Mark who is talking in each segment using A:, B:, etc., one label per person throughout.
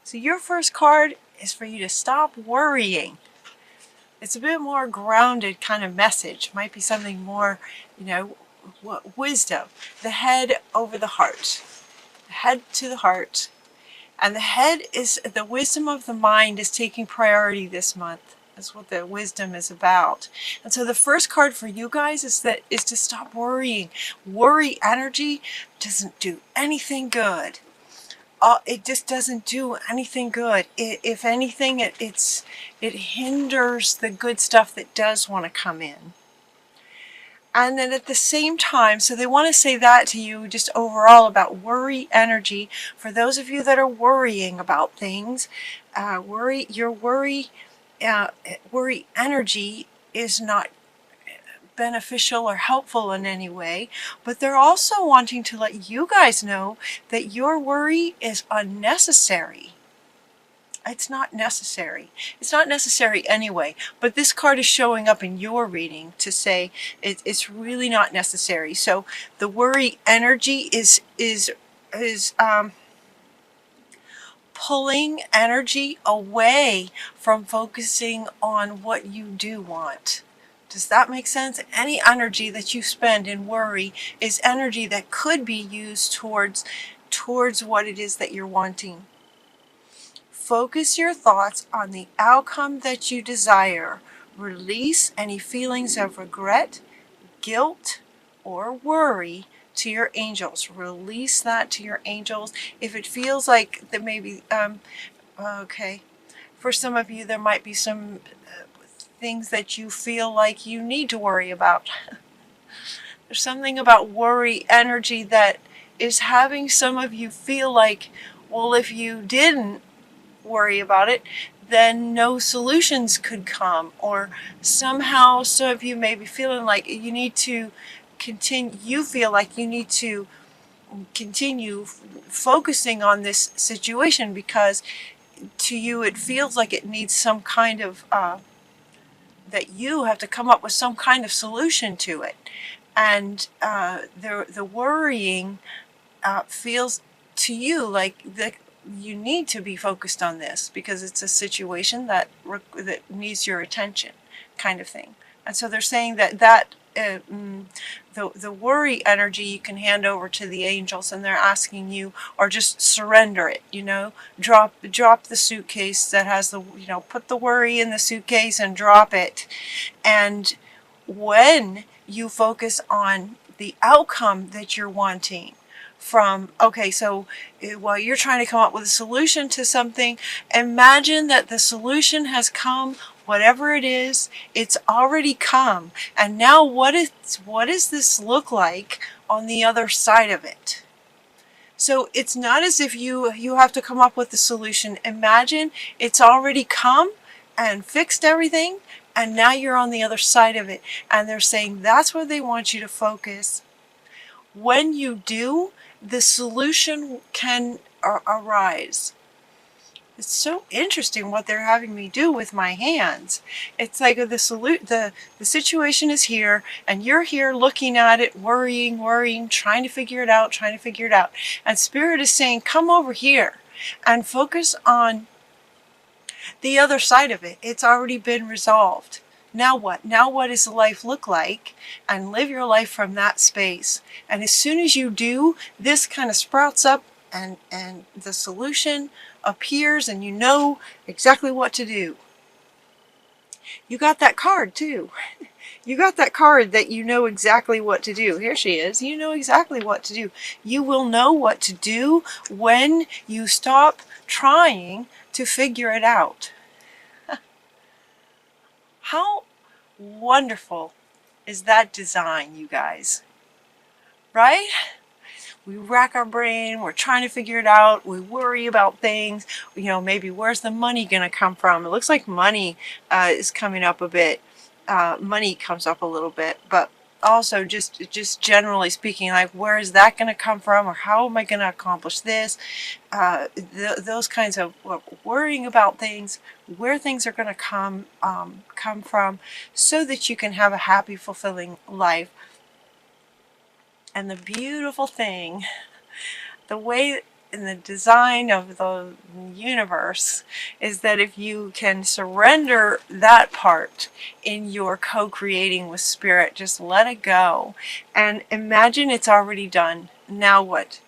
A: So your first card is for you to stop worrying. It's a bit more grounded kind of message. Might be something more, you know, wisdom. The head over the heart. The head to the heart. And the head is, the wisdom of the mind is taking priority this month. That's what the wisdom is about. And so the first card for you guys is to stop worrying. Worry energy doesn't do anything good. It just doesn't do anything good. If anything, it hinders the good stuff that does want to come in. And then at the same time, so they want to say that to you just overall about worry energy. For those of you that are worrying about things, worry energy is not beneficial or helpful in any way, but they're also wanting to let you guys know that your worry is unnecessary. It's not necessary. It's not necessary anyway, but this card is showing up in your reading to say it's really not necessary. So the worry energy is pulling energy away from focusing on what you do want. Does that make sense? Any energy that you spend in worry is energy that could be used towards what it is that you're wanting. Focus your thoughts on the outcome that you desire. Release any feelings of regret, guilt, or worry to your angels. Release that to your angels. If it feels like that maybe, okay, for some of you there might be some things that you feel like you need to worry about. There's something about worry energy that is having some of you feel like, well, if you didn't worry about it, then no solutions could come, or somehow some of you may be feeling like you need to continue focusing on this situation because to you it feels like it needs some kind of that you have to come up with some kind of solution to it. And the worrying feels to you like you need to be focused on this because it's a situation that needs your attention, kind of thing. And so they're saying that the worry energy you can hand over to the angels, and they're asking you, or just surrender it, drop the suitcase that has the, put the worry in the suitcase and drop it. And when you focus on the outcome that you're wanting from, okay, so while you're trying to come up with a solution to something, imagine that the solution has come. Whatever it is, it's already come. And now what does this look like on the other side of it? So it's not as if you have to come up with the solution. Imagine it's already come and fixed everything, and now you're on the other side of it. And they're saying that's where they want you to focus. When you do, the solution can arise. It's so interesting what they're having me do with my hands. It's like the situation is here, and you're here looking at it, worrying, trying to figure it out. And Spirit is saying, come over here and focus on the other side of it. It's already been resolved. Now what? Now what does life look like? And live your life from that space. And as soon as you do, this kind of sprouts up and the solution appears, and you know exactly what to do. You got that card too. You got that card that you know exactly what to do. Here she is. You know exactly what to do. You will know what to do when you stop trying to figure it out. How wonderful is that design, you guys? Right? We rack our brain, we're trying to figure it out, we worry about things, maybe where's the money going to come from? It looks like money is coming up a bit. Money comes up a little bit, but also just generally speaking, like where is that going to come from, or how am I going to accomplish this? Those kinds of worrying about things, where things are going to come from, so that you can have a happy, fulfilling life. And the beautiful thing, the way in the design of the universe is that if you can surrender that part in your co-creating with spirit, just let it go and imagine it's already done. Now what?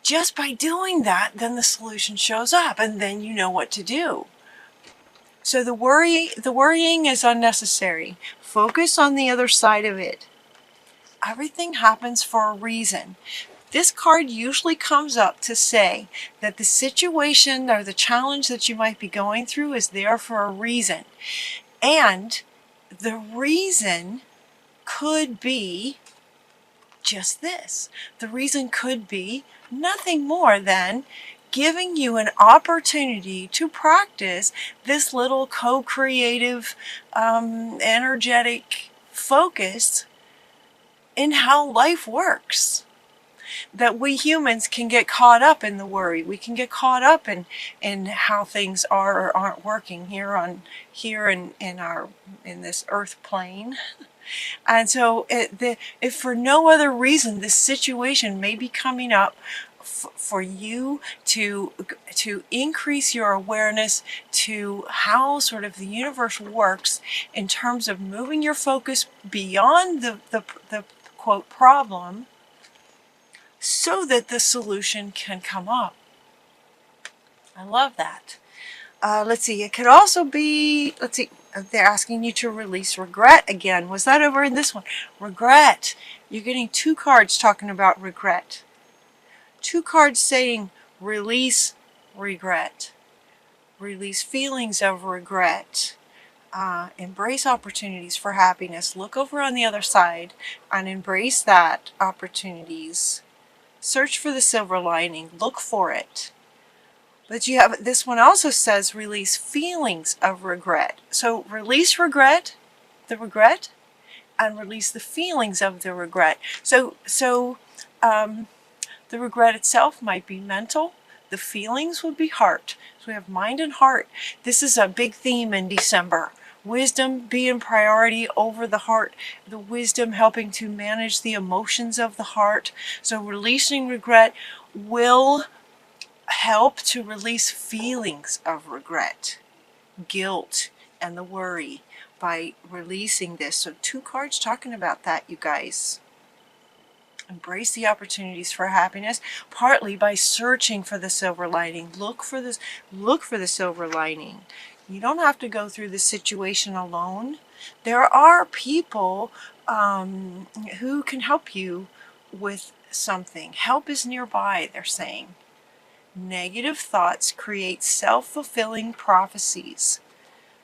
A: Just by doing that, then the solution shows up and then you know what to do. So the worrying is unnecessary. Focus on the other side of it. Everything happens for a reason. This card usually comes up to say that the situation or the challenge that you might be going through is there for a reason. And the reason could be just this. The reason could be nothing more than giving you an opportunity to practice this little co-creative, energetic focus in how life works. That we humans can get caught up in the worry. We can get caught up in how things are or aren't working here in this earth plane. And so if for no other reason this situation may be coming up for you to increase your awareness to how sort of the universe works in terms of moving your focus beyond the quote problem, so that the solution can come up. I love that. Let's see, it could also be, let's see, they're asking you to release regret again. Was that over in this one? Regret. You're getting 2 cards talking about regret. 2 cards saying release regret. Release feelings of regret. Embrace opportunities for happiness. Look over on the other side and embrace that opportunities. Search for the silver lining. Look for it. But you have, this one also says release feelings of regret. So release regret, the regret, and release the feelings of the regret. So the regret itself might be mental. The feelings would be heart. So we have mind and heart. This is a big theme in December. Wisdom being priority over the heart. The wisdom helping to manage the emotions of the heart. So releasing regret will help to release feelings of regret, guilt, and the worry by releasing this. So 2 cards talking about that, you guys. Embrace the opportunities for happiness, partly by searching for the silver lining. Look for the silver lining. You don't have to go through the situation alone. There are people who can help you with something. Help is nearby, they're saying. Negative thoughts create self-fulfilling prophecies.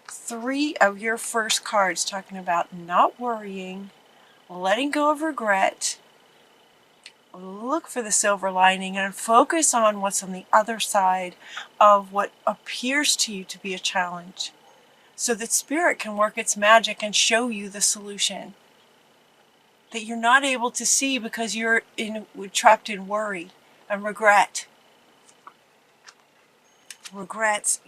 A: 3 of your first cards talking about not worrying, letting go of regret. Look for the silver lining and focus on what's on the other side of what appears to you to be a challenge, so that spirit can work its magic and show you the solution that you're not able to see because you're trapped in worry and regret. Regrets,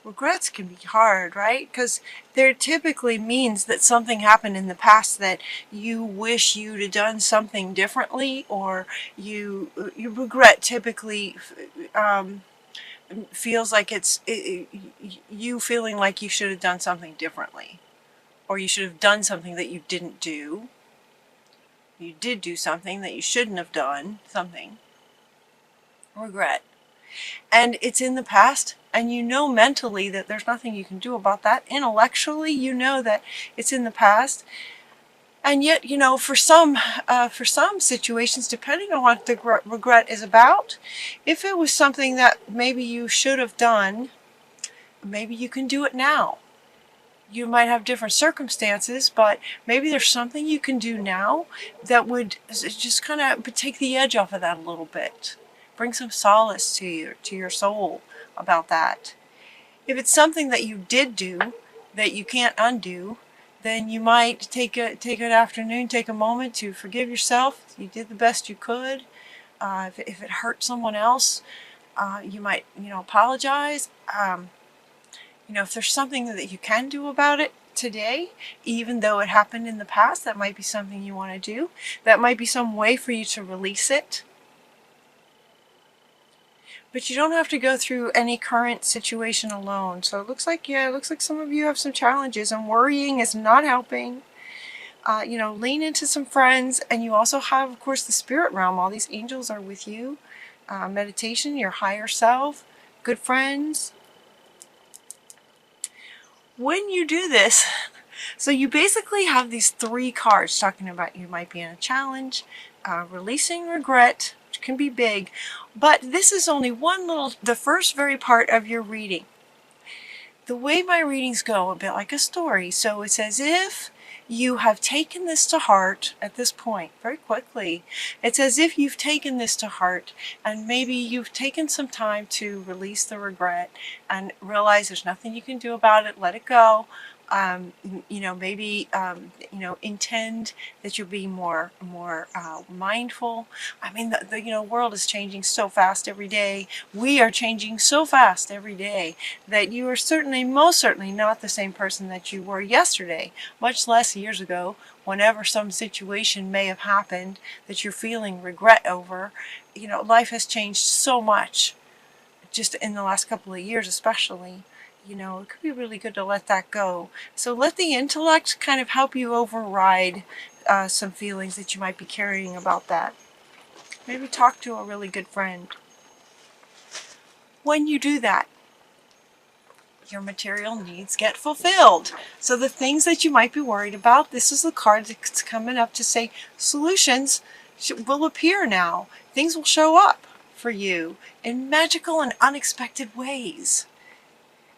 A: regrets can be hard, right? Because there typically means that something happened in the past that you wish you'd have done something differently, or you regret typically feels like it's you feeling like you should have done something differently, or you should have done something that you didn't do. You did do something that you shouldn't have done, something. Regret. And it's in the past, and you know mentally that there's nothing you can do about that. Intellectually, you know that it's in the past. And yet, for some situations, depending on what the regret is about, if it was something that maybe you should have done, maybe you can do it now. You might have different circumstances, but maybe there's something you can do now that would just kind of take the edge off of that a little bit. Bring some solace to your soul about that. If it's something that you did do that you can't undo, then you might take an afternoon, take a moment to forgive yourself. You did the best you could. If it hurt someone else, you might apologize. If there's something that you can do about it today, even though it happened in the past, that might be something you want to do. That might be some way for you to release it. But you don't have to go through any current situation alone. So it looks like, yeah, it looks like some of you have some challenges, and worrying is not helping. Lean into some friends, and you also have, of course, the spirit realm. All these angels are with you. Meditation, your higher self, good friends. When you do this, so you basically have these 3 cards talking about you might be in a challenge, releasing regret, which can be big, but this is only the first very part of your reading. The way my readings go, a bit like a story, so it's as if you have taken this to heart at this point, very quickly. It's as if you've taken this to heart, and maybe you've taken some time to release the regret and realize there's nothing you can do about it, let it go. Maybe intend that you'll be more mindful. I mean, the world is changing so fast every day. We are changing so fast every day that you are most certainly not the same person that you were yesterday, much less years ago, whenever some situation may have happened that you're feeling regret over. Life has changed so much just in the last couple of years, especially. It could be really good to let that go. So let the intellect kind of help you override some feelings that you might be carrying about that. Maybe talk to a really good friend. When you do that, your material needs get fulfilled. So the things that you might be worried about, this is the card that's coming up to say solutions will appear now. Things will show up for you in magical and unexpected ways.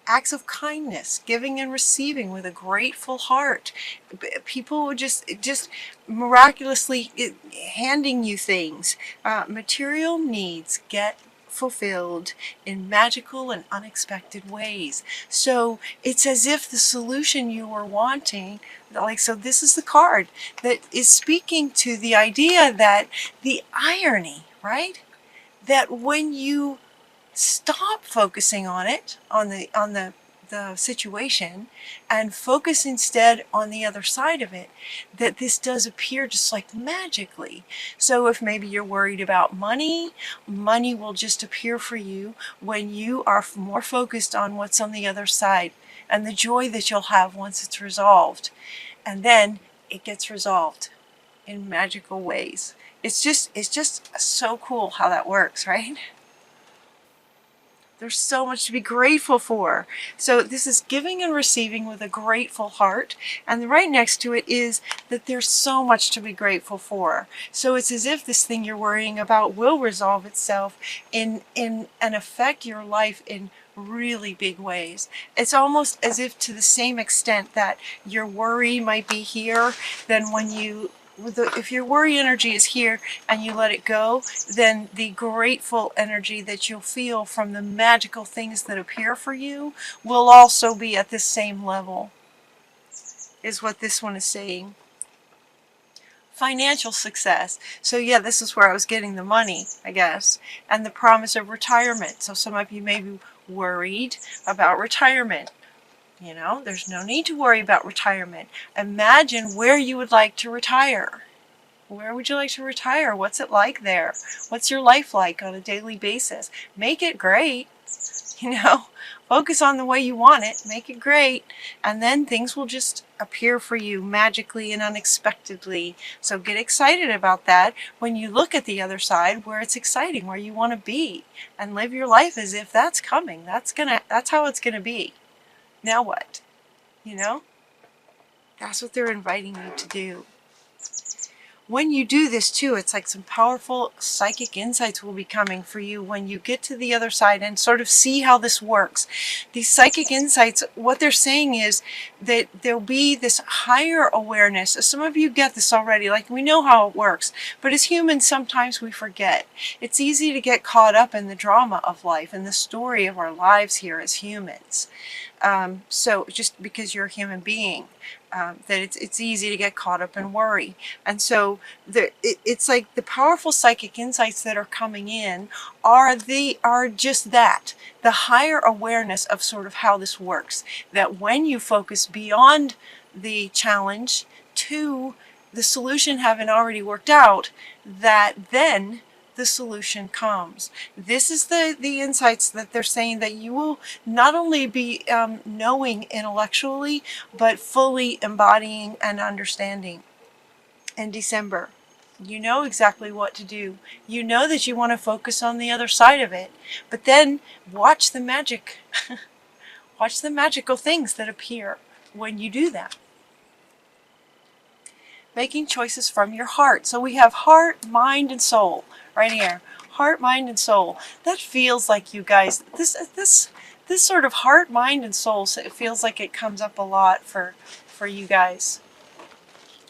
A: Acts of kindness, giving and receiving with a grateful heart. People would just miraculously handing you things. Material needs get fulfilled in magical and unexpected ways. So it's as if the solution you were wanting, so this is the card that is speaking to the idea that the irony, right? That when you stop focusing on it, on the situation, and focus instead on the other side of it, that this does appear just like magically. So if maybe you're worried about money will just appear for you when you are more focused on what's on the other side and the joy that you'll have once it's resolved. And then it gets resolved in magical ways. It's just so cool how that works, right? There's so much to be grateful for. So this is giving and receiving with a grateful heart. And right next to it is that there's so much to be grateful for. So it's as if this thing you're worrying about will resolve itself and affect your life in really big ways. It's almost as if to the same extent that your worry might be here, then if your worry energy is here and you let it go, then the grateful energy that you'll feel from the magical things that appear for you will also be at the same level, is what this one is saying. Financial success. So yeah, this is where I was getting the money, I guess, and the promise of retirement. So some of you may be worried about retirement. There's no need to worry about retirement. Imagine where you would like to retire. Where would you like to retire? What's it like there? What's your life like on a daily basis? Make it great. Focus on the way you want it. Make it great. And then things will just appear for you magically and unexpectedly. So get excited about that when you look at the other side where it's exciting, where you want to be, and live your life as if that's coming. That's how it's going to be. Now what? That's what they're inviting you to do. When you do this too, it's like some powerful psychic insights will be coming for you when you get to the other side and sort of see how this works. These psychic insights, what they're saying is that there'll be this higher awareness. Some of you get this already, like we know how it works, but as humans sometimes we forget. It's easy to get caught up in the drama of life and the story of our lives here as humans. So just because you're a human being, that it's easy to get caught up in worry. And so it's like the powerful psychic insights that are coming in are just that, the higher awareness of sort of how this works. That when you focus beyond the challenge to the solution having already worked out, that then the solution comes. This is the insights that they're saying, that you will not only be knowing intellectually, but fully embodying and understanding in December. You know exactly what to do. You know that you want to focus on the other side of it. But then watch the magic. Watch the magical things that appear when you do that. Making choices from your heart. So we have heart, mind, and soul right here. Heart, mind, and soul. That feels like, you guys, this sort of heart, mind, and soul, so it feels like it comes up a lot for you guys.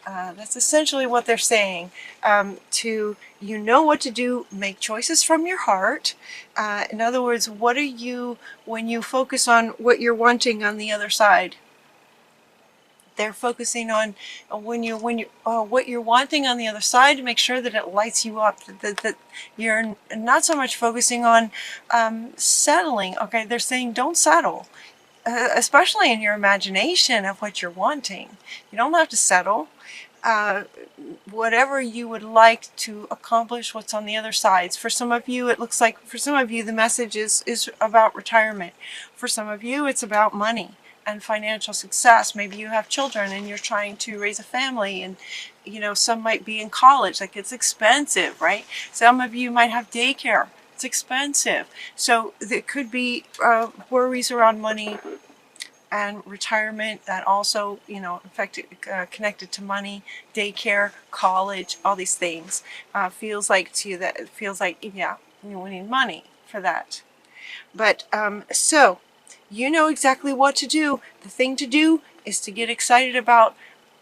A: That's essentially what they're saying. You know what to do, make choices from your heart. In other words, what are you, when you focus on what you're wanting on the other side? They're focusing on what you're wanting on the other side, to make sure that it lights you up, that you're not so much focusing on settling. Okay, they're saying don't settle, especially in your imagination of what you're wanting. You don't have to settle. Whatever you would like to accomplish, what's on the other sides. For some of you, it looks like, for some of you, the message is about retirement. For some of you, it's about money and financial success. Maybe you have children and you're trying to raise a family, and some might be in college. Like, it's expensive, right? Some of you might have daycare. It's expensive. So there could be worries around money and retirement that also, connected to money, daycare, college, all these things. Feels like to you that it feels like, yeah, we need money for that. But so you know exactly what to do. The thing to do is to get excited about,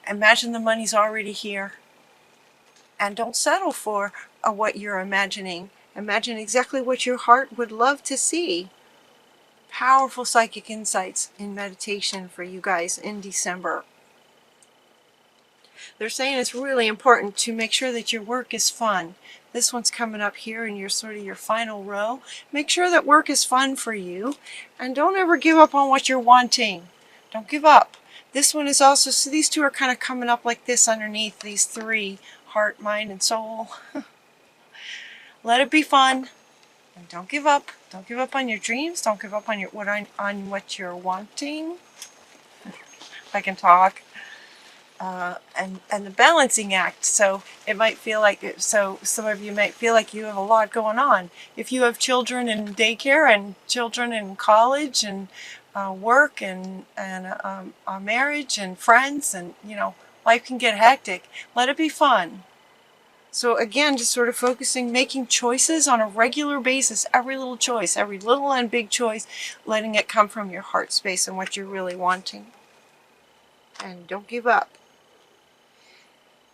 A: imagine the money's already here, and don't settle for what you're imagining. Imagine exactly what your heart would love to see. Powerful psychic insights in meditation for you guys in December. They're saying it's really important to make sure that your work is fun. This one's coming up here in your sort of your final row. Make sure that work is fun for you, and don't ever give up on what you're wanting. Don't give up. This one is also, so these two are kind of coming up like this underneath these three, heart, mind, and soul. Let it be fun. And don't give up. Don't give up on your dreams. Don't give up on what you're wanting. If I can talk. And the balancing act. So it might feel like, so some of you might feel like you have a lot going on. If you have children in daycare and children in college and work and a marriage and friends, and life can get hectic. Let it be fun. So again, just sort of focusing, making choices on a regular basis, every little choice, every little and big choice, letting it come from your heart space and what you're really wanting. And don't give up.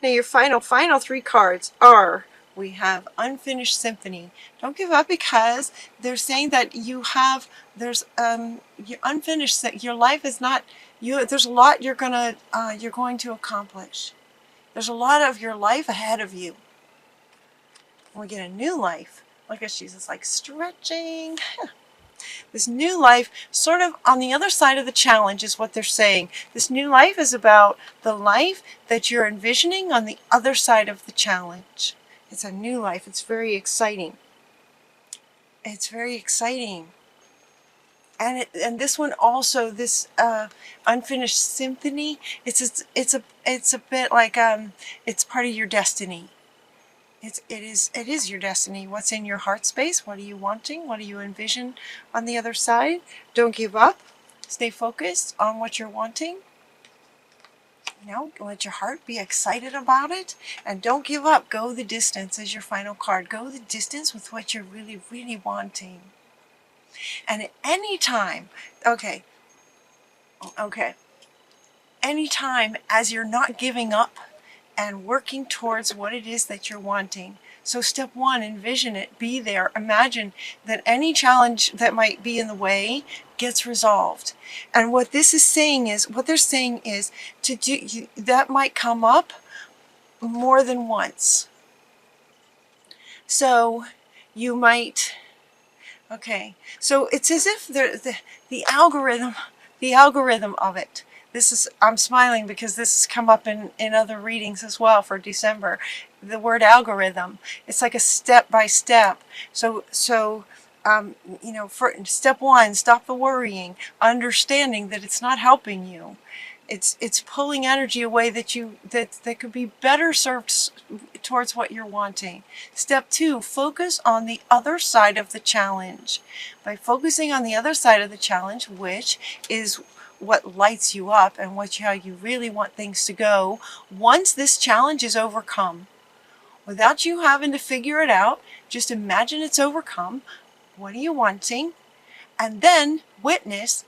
A: Now your final three cards are, we have Unfinished Symphony. Don't give up, because they're saying that you're unfinished, that your life is not, there's a lot you're going to accomplish. There's a lot of your life ahead of you. We get a new life. Look at Jesus, like stretching. This new life, sort of on the other side of the challenge, is what they're saying. This new life is about the life that you're envisioning on the other side of the challenge. It's a new life. It's very exciting. It's very exciting. And this one also, this Unfinished Symphony, it's a bit like it's part of your destiny. It is your destiny. What's in your heart space? What are you wanting? What do you envision on the other side? Don't give up. Stay focused on what you're wanting. Let your heart be excited about it. And don't give up. Go the distance is your final card. Go the distance with what you're really, really wanting. And at any time, okay, anytime as you're not giving up and working towards what it is that you're wanting. So step one, envision it, be there, imagine that any challenge that might be in the way gets resolved. And what they're saying is to do that might come up more than once. So you might, so it's as if the algorithm of it, I'm smiling because this has come up in other readings as well for December. The word algorithm. It's like a step by step. So for step one, stop the worrying, understanding that it's not helping you. It's pulling energy away that could be better served towards what you're wanting. Step two, focus on the other side of the challenge. By focusing on the other side of the challenge, which is what lights you up and how you really want things to go, once this challenge is overcome, without you having to figure it out, just imagine it's overcome. What are you wanting? And then witness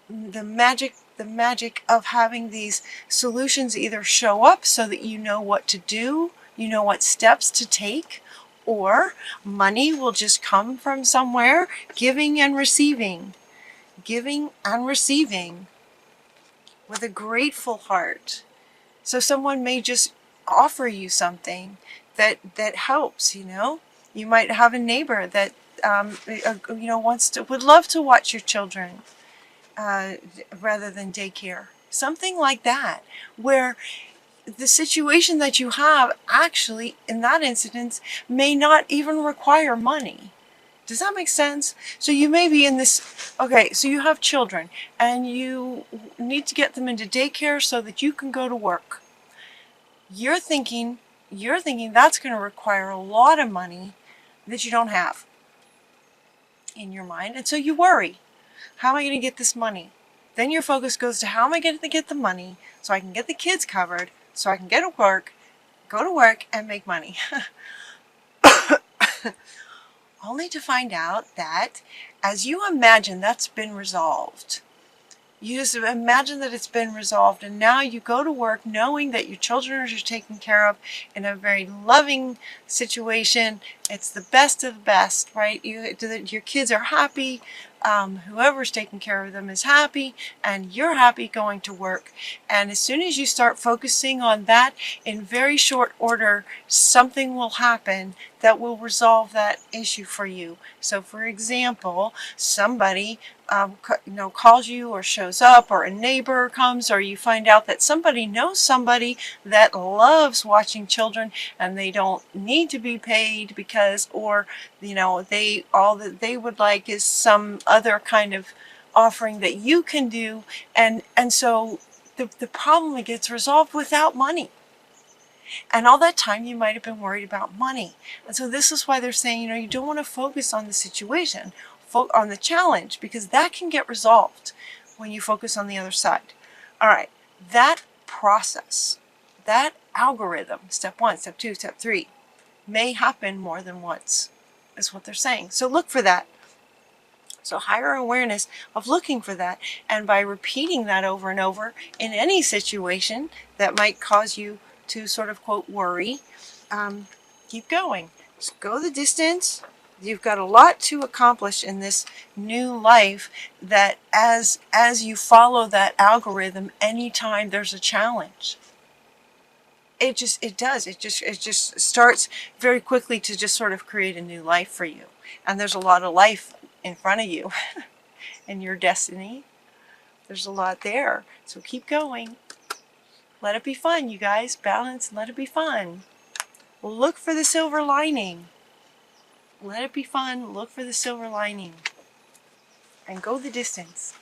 A: the magic of having these solutions either show up so that you know what to do, you know what steps to take, or money will just come from somewhere, giving and receiving with a grateful heart. So someone may just offer you something that helps. You might have a neighbor that would love to watch your children rather than daycare. Something like that, where the situation that you have actually, in that instance, may not even require money. Does that make sense? So you may be in this, okay, so you have children and you need to get them into daycare so that you can go to work. You're thinking that's going to require a lot of money that you don't have in your mind. And so you worry. How am I going to get this money? Then your focus goes to how am I going to get the money so I can get the kids covered, so I can go to work and make money. Only to find out that as you imagine that's been resolved, you just imagine that it's been resolved, and now you go to work knowing that your children are taken care of in a very loving situation. It's the best of the best, right? Your kids are happy. Whoever's taking care of them is happy, and you're happy going to work. And as soon as you start focusing on that, in very short order, something will happen that will resolve that issue for you. So for example, somebody calls you or shows up, or a neighbor comes, or you find out that somebody knows somebody that loves watching children and they don't need to be paid because, or all that they would like is some other kind of offering that you can do, and so the problem gets resolved without money. And all that time you might have been worried about money. And so this is why they're saying, you don't want to focus on the situation, on the challenge, because that can get resolved when you focus on the other side. All right, that process, that algorithm, step one, step two, step three, may happen more than once, is what they're saying. So look for that. So higher awareness of looking for that, and by repeating that over and over in any situation that might cause you to sort of quote worry, keep going. Just go the distance. You've got a lot to accomplish in this new life, that as you follow that algorithm, anytime there's a challenge, it just starts very quickly to just sort of create a new life for you. And there's a lot of life in front of you in your destiny. There's a lot there. So keep going. Let it be fun, you guys. Balance and let it be fun. Look for the silver lining. Let it be fun. Look for the silver lining. And go the distance.